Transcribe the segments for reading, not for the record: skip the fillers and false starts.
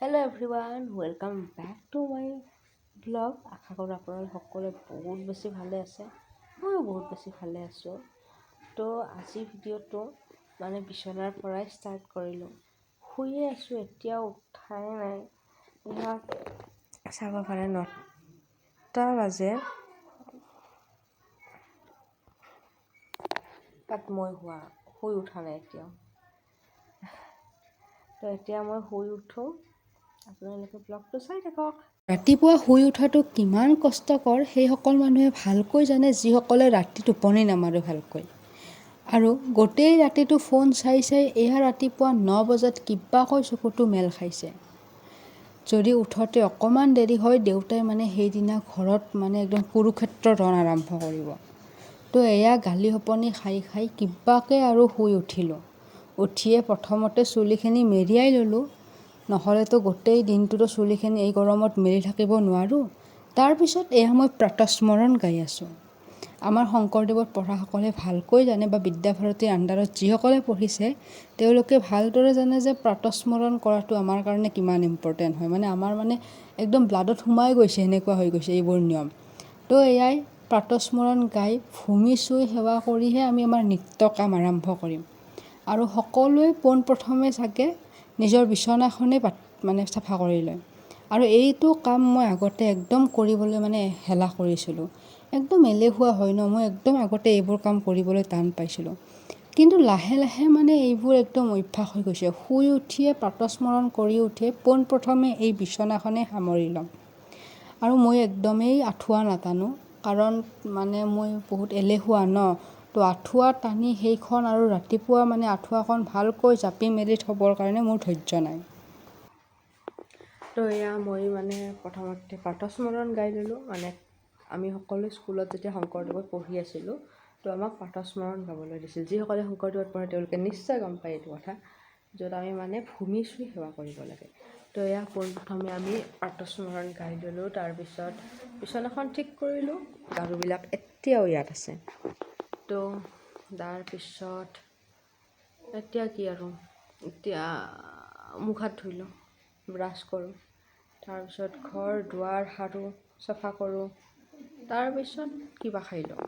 Hello' everyone, welcome back to my blog. আশা কৰোঁ আপোনালোক সকলোৱে বহুত বেছি ভালে আছে। ময়ো বহুত বেছি ভালে আছোঁ। তো আজিৰ ভিডিঅ'টো বিচনাৰ পৰাই ষ্টাৰ্ট কৰিলোঁ। শুয়ে আছোঁ, এতিয়াও উঠাই নাই। ইয়াত চাব পাৰে 9টা বাজে। তাত মই শুই উঠা নাই এতিয়াও। তো এতিয়া মই শুই উঠোঁ, আপোনালোকে ব্লগটো চাই থাকক। ৰাতিপুৱা শুই উঠাটো কিমান কষ্টকৰ সেইসকল মানুহে ভালকৈ জানে, যিসকলে ৰাতি টোপনি নামাৰে ভালকৈ। আৰু গোটেই ৰাতিটো ফোন চাই এয়া ৰাতিপুৱা 9 বজাত কিবাকৈ চকুটো মেল খাইছে। যদি উঠোতে অকণমান দেৰি হয়, দেউতাই সেইদিনা ঘৰত একদম কুৰুক্ষেত্ৰ ৰণ আৰম্ভ কৰিব। তো এয়া গালি শপনি খাই কিবাকৈ আৰু শুই উঠিলোঁ। উঠিয়ে প্ৰথমতে চুলিখিনি মেৰিয়াই ল'লোঁ, নহ'লেতো গোটেই দিনটোতো চুলিখিনি এই গৰমত মেলি থাকিব নোৱাৰোঁ। তাৰপিছত এয়া মই প্ৰাতঃস্মৰণ গাই আছোঁ। আমাৰ শংকৰদেৱত পঢ়াসকলে ভালকৈ জানে, বা বিদ্যাভাৰতীৰ আণ্ডাৰত যিসকলে পঢ়িছে তেওঁলোকে ভালদৰে জানে যে প্ৰাতঃস্মৰণ কৰাটো আমাৰ কাৰণে কিমান ইম্পৰ্টেণ্ট হয়। আমাৰ একদম ব্লাডত সোমাই গৈছে, এনেকুৱা হৈ গৈছে এইবোৰ নিয়ম। তো এয়াই প্ৰাতঃস্মৰণ গাই ভূমি চুই সেৱা কৰিহে আমি আমাৰ নিত্য কাম আৰম্ভ কৰিম। আৰু সকলোৱে পোনপ্ৰথমে চাগে নিজৰ বিচনাখনেই চাফা কৰি লয়। আৰু এইটো কাম মই আগতে একদম কৰিবলৈ হেলা কৰিছিলোঁ। একদম এলেহুৱা হয় ন, মই একদম আগতে এইবোৰ কাম কৰিবলৈ টান পাইছিলোঁ। কিন্তু লাহে লাহে এইবোৰ একদম অভ্যাস হৈ গৈছে। শুই উঠিয়ে প্ৰাতঃস্মৰণ কৰি উঠিয়ে পোনপ্ৰথমে এই বিচনাখনেই সামৰি ল'ম। আৰু মই একদমেই আঁঠুৱা নাটানো, কাৰণ মই বহুত এলেহুৱা ন। তো আঁঠুৱা টানি সেইখন আৰু ৰাতিপুৱা আঁঠুৱাখন ভালকৈ জাপি মেলি থ'বৰ কাৰণে মোৰ ধৈৰ্য নাই। তো এয়া মই প্ৰথমতে প্ৰাতঃস্মৰণ গাই ল'লোঁ। আমি সকলো স্কুলত যেতিয়া শংকৰদেৱত পঢ়ি আছিলোঁ, তো আমাক প্ৰাতঃস্মৰণ গাবলৈ দিছিল। যিসকলে শংকৰদেৱত পঢ়ে তেওঁলোকে নিশ্চয় গম পায় এইটো কথা, য'ত আমি ভূমি চুই সেৱা কৰিব লাগে। তো এয়া পোনপ্ৰথমে আমি প্ৰাতঃস্মৰণ গাই ল'লোঁ। তাৰপিছত বিচনাখন ঠিক কৰিলোঁ। গাৰুবিলাক এতিয়াও ইয়াত আছে। তো তাৰপিছত এতিয়া কি আৰু, এতিয়া মুখ হাত ধুই লওঁ, ব্ৰাছ কৰোঁ, তাৰপিছত ঘৰ দুৱাৰ সাৰোঁ, চাফা কৰোঁ, তাৰপিছত কিবা খাই লওঁ।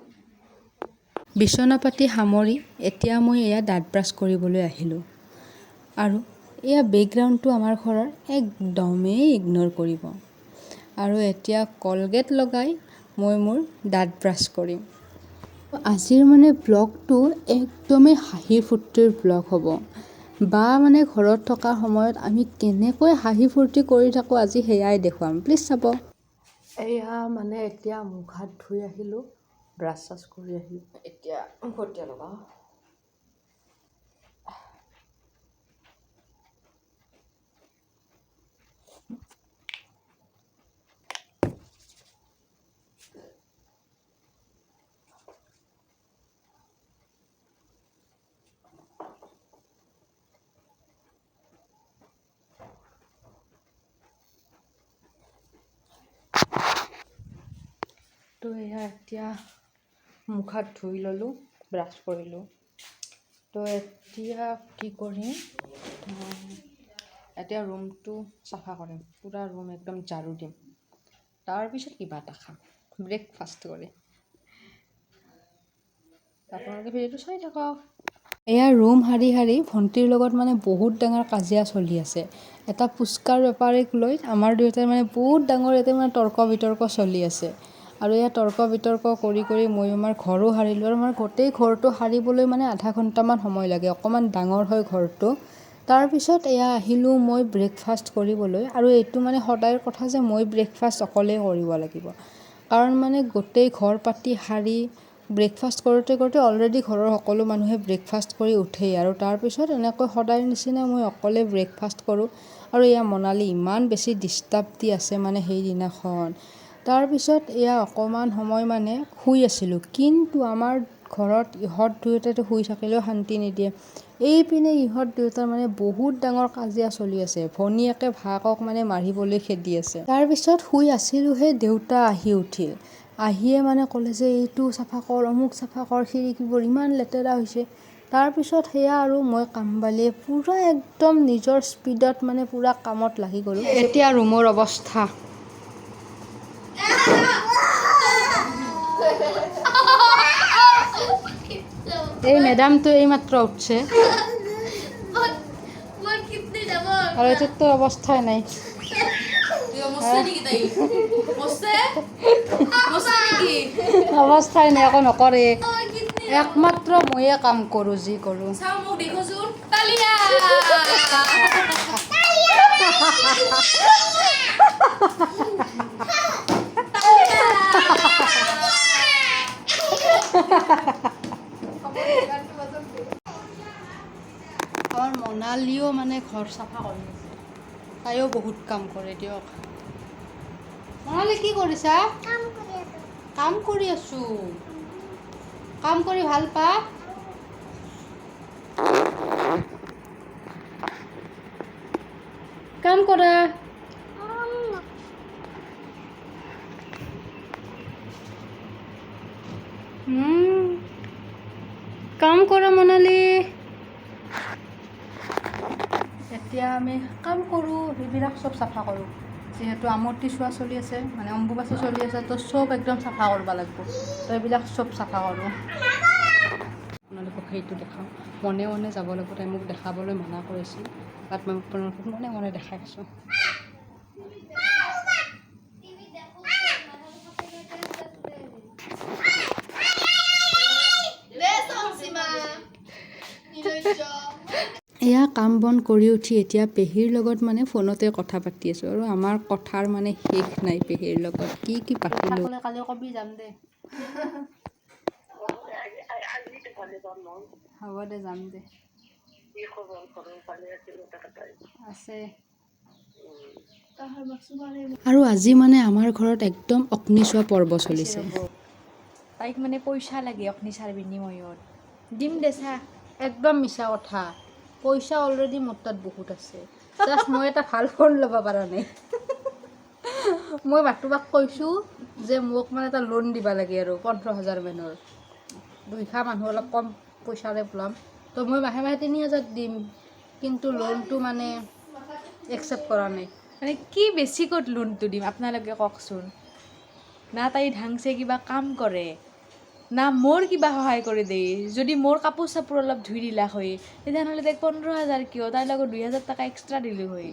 বিচনা পাতি সামৰি এতিয়া মই এয়া দাঁত ব্ৰাছ কৰিবলৈ আহিলোঁ। আৰু এয়া বেকগ্ৰাউণ্ডটো আমাৰ ঘৰৰ একদমেই ইগন'ৰ কৰিব। আৰু এতিয়া কলগেট লগাই মই মোৰ দাঁত ব্ৰাছ কৰিম। আজিৰ ব্লগটো একদমেই হাঁহি ফূৰ্তিৰ ব্লগ হ'ব। বা ঘৰত থকা সময়ত আমি কেনেকৈ হাঁহি ফূৰ্তি কৰি থাকোঁ, আজি সেয়াই দেখুৱাম। প্লিজ চাব। এয়া এতিয়া মুখ হাত ধুই আহিলোঁ, ব্ৰাছ চাছ কৰি আহিলোঁ। এতিয়া মুখত লগাওঁ। তো এয়া এতিয়া মুখ হাত ধুই ল'লোঁ, ব্ৰাছ কৰিলোঁ। তো এতিয়া কি কৰিম, এতিয়া ৰুমটো চাফা কৰিম, পূৰা ৰুম একদম ঝাৰু দিম। তাৰপিছত কিবা এটা খাম, ব্ৰেকফাষ্ট কৰি। আপোনালোকে ভিডিঅ'টো চাই থাকক। এয়া ৰুম সাৰি ভণ্টিৰ লগত বহুত ডাঙৰ কাজিয়া চলি আছে। এটা পুচকাৰ বেপাৰীক লৈ আমাৰ দুয়োটাই বহুত ডাঙৰ ইয়াতে তৰ্ক বিতৰ্ক চলি আছে। আৰু এয়া তৰ্ক বিতৰ্ক কৰি মই আমাৰ ঘৰো সাৰিলোঁ। আৰু গোটেই ঘৰটো সাৰিবলৈ আধা ঘণ্টামান সময় লাগে, অকণমান ডাঙৰ হয় ঘৰটো। তাৰপিছত এয়া আহিলোঁ মই ব্ৰেকফাষ্ট কৰিবলৈ। আৰু এইটো সদায়ৰ কথা যে মই ব্ৰেকফাষ্ট অকলেই কৰিব লাগিব, কাৰণ গোটেই ঘৰ পাতি সাৰি ব্ৰেকফাষ্ট কৰোঁতে অলৰেডি ঘৰৰ সকলো মানুহে ব্ৰেকফাষ্ট কৰি উঠেই। আৰু তাৰপিছত এনেকৈ সদায় নিচিনা মই অকলে ব্ৰেকফাষ্ট কৰোঁ। আৰু এয়া মনালী ইমান বেছি ডিষ্টাৰ্ব দি আছে সেইদিনাখন। তাৰপিছত এয়া অকণমান সময় শুই আছিলোঁ, কিন্তু আমাৰ ঘৰত ইহঁত দুয়োটাইতো শুই থাকিলেও শান্তি নিদিয়ে। এইপিনে ইহঁত দুয়োটাৰ বহুত ডাঙৰ কাজিয়া চলি আছে। ভনীয়েকে ভায়েকক মাৰিবলৈ খেদি আছে। তাৰপিছত শুই আছিলোঁহে, দেউতা আহি উঠিল। আহিয়ে ক'লে যে এইটো চাফা কৰ, অমুক চাফা কৰ, খিৰিকীবোৰ ইমান লেতেৰা হৈছে। তাৰপিছত সেয়া আৰু মই কামবালি পূৰা একদম নিজৰ স্পীডত মানে পূৰা কামত লাগি গ'লোঁ। এতিয়া ৰুমৰ অৱস্থা এই মেডামটো এইমাত্ৰ উঠছে আৰু এইটোতো অৱস্থাই নাই। অৱস্থাই নাই, একো নকৰে। একমাত্ৰ ময়ে কাম কৰোঁ, যি কৰোঁ। আমাৰ মনালীও মানে ঘৰ চাফা কৰি আছে, তাইও বহুত কাম কৰে দিয়ক। মনালী কি কৰিছা? কাম কৰি আছো। কাম কৰি ভাল পা? কাম কৰা। কাম কৰা মনালী। এতিয়া আমি কাম কৰোঁ, সেইবিলাক চব চাফা কৰোঁ। যিহেতু আমতি চোৱা চলি আছে, মানে অম্বুবাচী চলি আছে, তো চব একদম চাফা কৰিব লাগিব। তো এইবিলাক চব চাফা কৰোঁ। আপোনালোকক সেইটো দেখাওঁ। মনে মনে যাব লাগিব, তাই মোক দেখাবলৈ মানা কৰিছিল, বাট মই আপোনালোকক মনে মনে দেখাই আছোঁ। এয়া কাম বন কৰি উঠি এতিয়া পেহীৰ লগত মানে ফোনতে কথা পাতি আছোঁ, আৰু আমাৰ কথাৰ মানে শেষ নাই পেহীৰ লগত। কি পাতিলোঁ। কালি কবি যাম দে। হ'ব দে, যাম দে। আছে। আৰু আজি মানে আমাৰ ঘৰত একদম অগ্নিছোৱা পৰ্ব চলিছে। তাইক মানে পইচা লাগে অগ্নিচাৰ বিনিময়ত। দিম দে চা। একদম মিছা কথা। পইচা অলৰেডি মোৰ তাত বহুত আছে, জাষ্ট মই এটা ভাল ফোন ল'ব পৰা নাই। মই বাটুবাক কৈছোঁ যে মোক মানে এটা লোন দিব লাগে আৰু 15,000 মানৰ। 2 মানুহ অলপ কম পইচাৰে ল'ম, তো মই মাহে মাহে 3,000 দিম, কিন্তু লোনটো মানে একচেপ্ট কৰা নাই। মানে কি বেছিকত লোনটো দিম আপোনালোকে কওকচোন। না তাই ঢাংছে কিবা কাম কৰে, না মোৰ কিবা সহায় কৰি দিয়ে। যদি মোৰ কাপোৰ চাপোৰ অলপ ধুই দিলা হয়, তেতিয়াহ'লে তাইক 15,000 কিয়, তাইৰ লগত 2,000 টকা এক্সট্ৰা দিলোঁ হয়।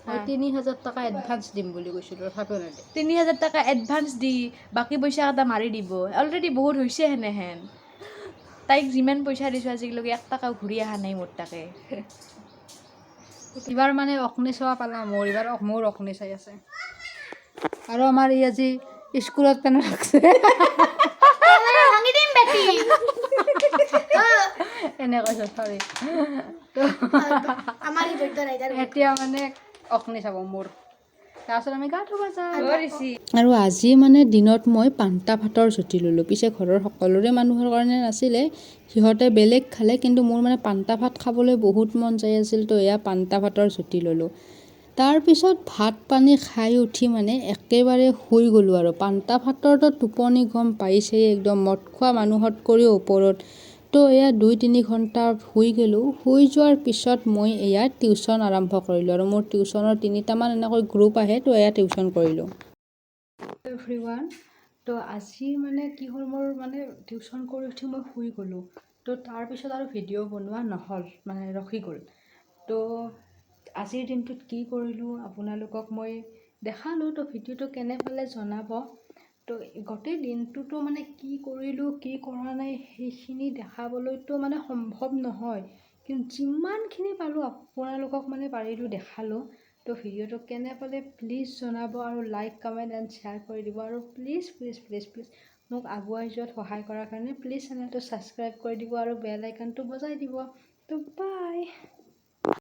মই 3,000 টকা এডভান্স দিম বুলি কৈছিলোঁ, তথাপিও নিদিয়ে। 3,000 টকা এডভান্স দি বাকী পইচা এটা মাৰি দিব। অলৰেডি বহুত হৈছে সেনেহেন। তাইক যিমান পইচা দিছোঁ আজিলৈকে 1 টকাও ঘূৰি অহা নাই মোৰ তাকে। এইবাৰ মানে অগ্নিছোৱা পালা মোৰ, এইবাৰ মোৰ অগ্নিচাই আছে। আৰু আমাৰ ই আজি স্কুলত পেনে ৰাখছে। এনে কৈছোঁ, চৰি। এতিয়া মানে অগ্নি চাব মোৰ, তাৰপিছত আমি গা ধুব যাম। আৰু আজি মানে দিনত মই পান্তা ভাতৰ জুতি ল'লোঁ। পিছে ঘৰৰ সকলোৰে মানুহৰ কাৰণে নাছিলে, সিহঁতে বেলেগ খালে, কিন্তু মোৰ মানে পান্তা ভাত খাবলৈ বহুত মন যাই আছিল, তো এয়া পান্তা ভাতৰ জুতি ল'লোঁ। তাৰপিছত ভাত পানী খাই উঠি মানে একেবাৰে শুই গ'লোঁ। আৰু পান্তা ভাতৰতো টোপনি গম পাইছেই, একদম মদ খোৱা মানুহত কৰিও ওপৰত। তো এয়া 2-3 ঘণ্টা শুই গ'লোঁ। শুই যোৱাৰ পিছত মই এয়া টিউশ্যন আৰম্ভ কৰিলোঁ, আৰু মোৰ টিউশ্যনৰ 3টামান এনেকৈ গ্ৰুপ আহে, তো এয়া টিউশ্যন কৰিলোঁ। এভৰিৱান, তো আজি মানে কি হ'ল, মোৰ মানে টিউশ্যন কৰি উঠি মই শুই গ'লোঁ। তো তাৰপিছত আৰু ভিডিঅ' বনোৱা নহ'ল, মানে ৰখি গ'ল। তো আজিৰ দিনটোত কি কৰিলোঁ আপোনালোকক মই দেখালোঁ, তো ভিডিঅ'টো কেনে পালে জনাব। তো গোটেই দিনটোতো মানে কি কৰিলোঁ কি কৰা নাই সেইখিনি দেখাবলৈতো মানে সম্ভৱ নহয়, কিন্তু যিমানখিনি পালোঁ আপোনালোকক মানে পাৰিলোঁ দেখালোঁ। তো ভিডিঅ'টো কেনে পালে প্লিজ জনাব, আৰু লাইক কমেণ্ট এণ্ড শ্বেয়াৰ কৰি দিব। আৰু প্লিজ প্লিজ প্লিজ প্লিজ মোক আগুৱাই যোৱাত সহায় কৰাৰ কাৰণে প্লিজ চেনেলটো ছাবস্ক্ৰাইব কৰি দিব, আৰু বেল আইকনটো বজাই দিব। তো বাই।